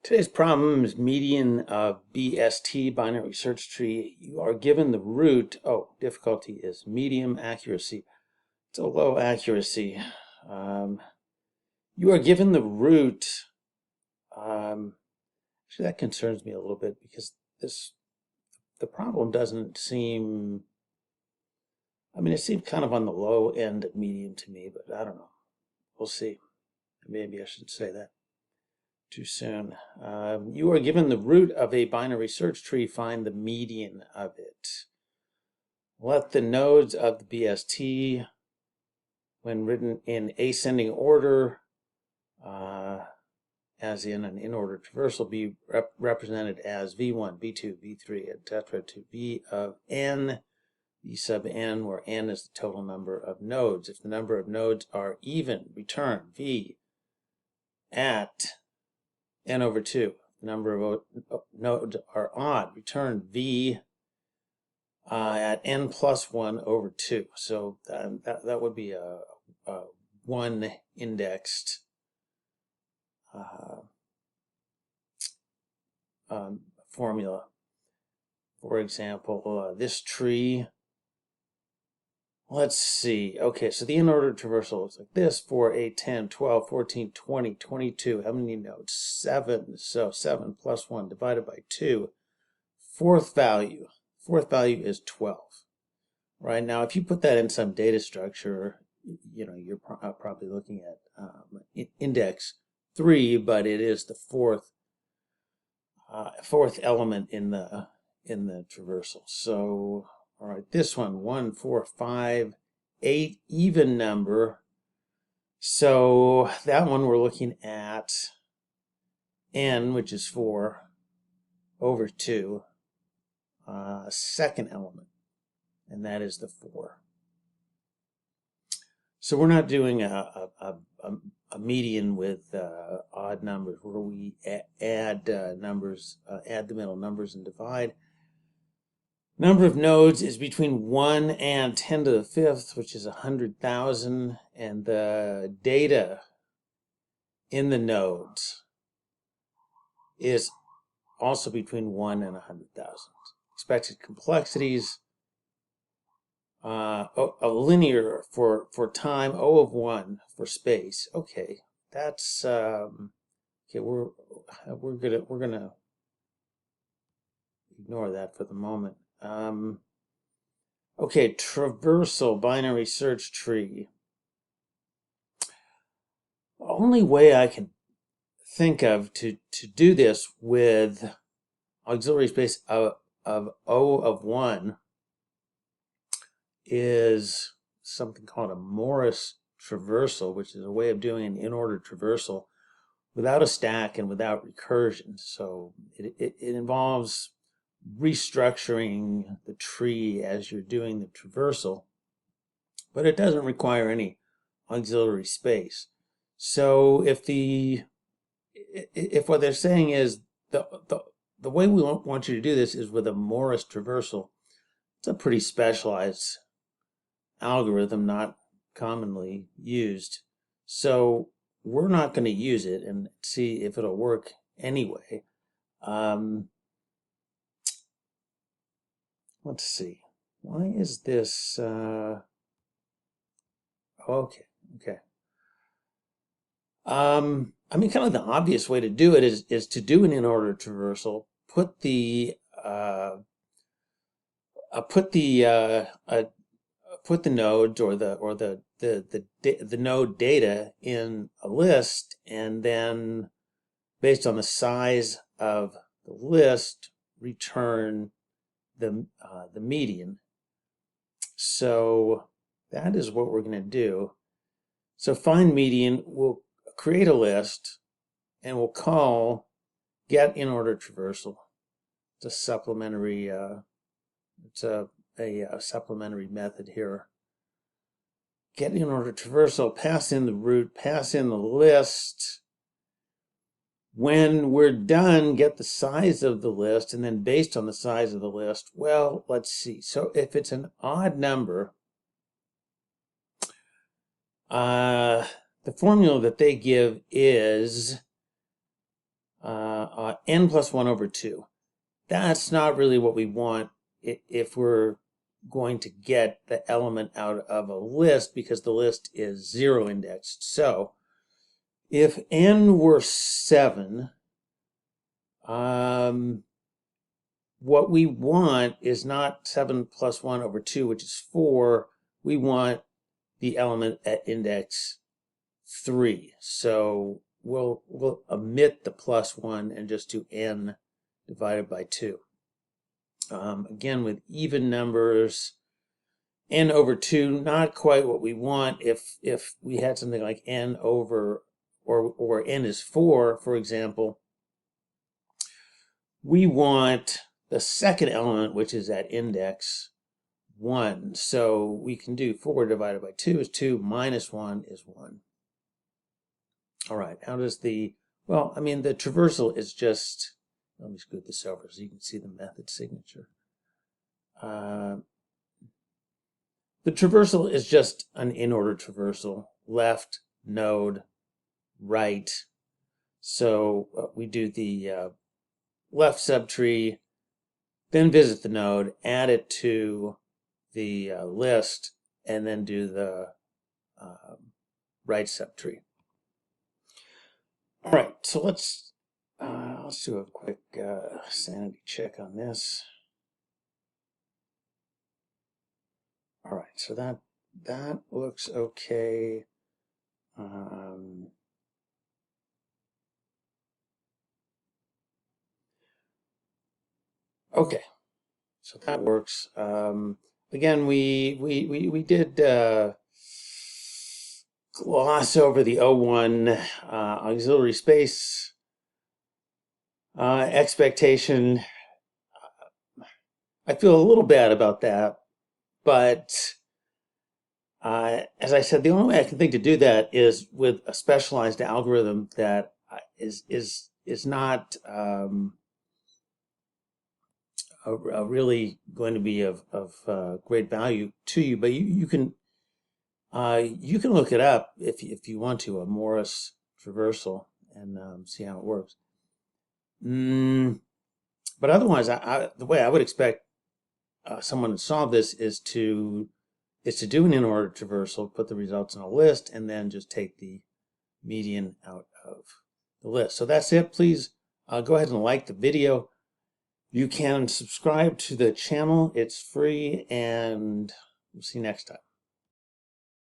Today's problem is median of BST, binary search tree. You are given the root. Oh, difficulty is medium accuracy. It's a low accuracy. You are given the root. Actually, that concerns me a little bit because the problem doesn't seem. I mean, it seems kind of on the low end of medium to me, but I don't know. We'll see. Maybe I shouldn't say that too soon. You are given the root of a binary search tree. Find the median of it. Let the nodes of the BST, when written in ascending order, as in an in-order traversal, be represented as V1, V2, V3, etc. to V of n, V sub n, where n is the total number of nodes. If the number of nodes are even, return V at n over 2. The number of nodes are odd, return V at n plus 1 over 2. So that would be a one indexed formula. For example, this tree, let's see. Okay, so the in-order traversal looks like this: 4, 8, 10, 12, 14, 20, 22. How many nodes? 7. So 7 plus 1 divided by 2. Fourth value is 12. Right now, if you put that in some data structure, you're probably looking at index 3, but it is the fourth element in the traversal. So, all right, this one, 1, 4, 5, 8, even number. So that one we're looking at n, which is 4, over 2, second element, and that is the 4. So we're not doing a median with odd numbers where we add numbers, add the middle numbers and divide. Number of nodes is between 1 and 10 to the 5th, which is 100,000, and the data in the nodes is also between 1 and 100,000. Expected complexities, a linear for time, O of 1 for space. Okay, that's okay. We're gonna ignore that for the moment. Okay, traversal binary search tree. The only way I can think of to do this with auxiliary space of O of 1 is something called a Morris traversal, which is a way of doing an in-order traversal without a stack and without recursion. So it involves restructuring the tree as you're doing the traversal, but it doesn't require any auxiliary space. So if what they're saying is the way we want you to do this is with a Morris traversal, it's a pretty specialized algorithm, not commonly used. So we're not going to use it and see if it'll work anyway. Let's see. Why is this? Okay. I mean, kind of the obvious way to do it is to do an in-order traversal. Put the nodes or the node data in a list, and then based on the size of the list, return the median. So that is what we're going to do. So find median. We'll create a list, and we'll call get in order traversal. It's a supplementary. It's a supplementary method here. Get in order traversal. Pass in the root. Pass in the list. When we're done, get the size of the list, and then based on the size of the list, well, let's see. So if it's an odd number, the formula that they give is n plus 1 over 2. That's not really what we want if we're going to get the element out of a list, because the list is 0 indexed. So if n were 7, what we want is not 7 plus 1 over 2, which is 4. We want the element at index 3. So we'll omit the plus 1 and just do n divided by 2. Again, with even numbers, n over 2, not quite what we want. If we had something like n over, or n is 4, for example, we want the second element, which is at index 1. So we can do 4 divided by 2 is 2, minus 1 is 1. All right, how does the, well, I mean, the traversal is just, let me scoot this over so you can see the method signature. The traversal is just an in-order traversal, left, node, right. So we do the left subtree, then visit the node, add it to the list, and then do the right subtree. All right, so let's do a quick sanity check on this. All right, so that looks okay. Okay, so that works. Again, we did gloss over the O1 auxiliary space expectation. I feel a little bad about that, but as I said, the only way I can think to do that is with a specialized algorithm that is not really going to be of great value to you. But you can look it up if you want to, a Morris traversal, and see how it works. But otherwise, the way I would expect someone to solve this is to do an in-order traversal, put the results in a list, and then just take the median out of the list. So that's it. Please go ahead and like the video. You can subscribe to the channel. It's free, and we'll see you next time.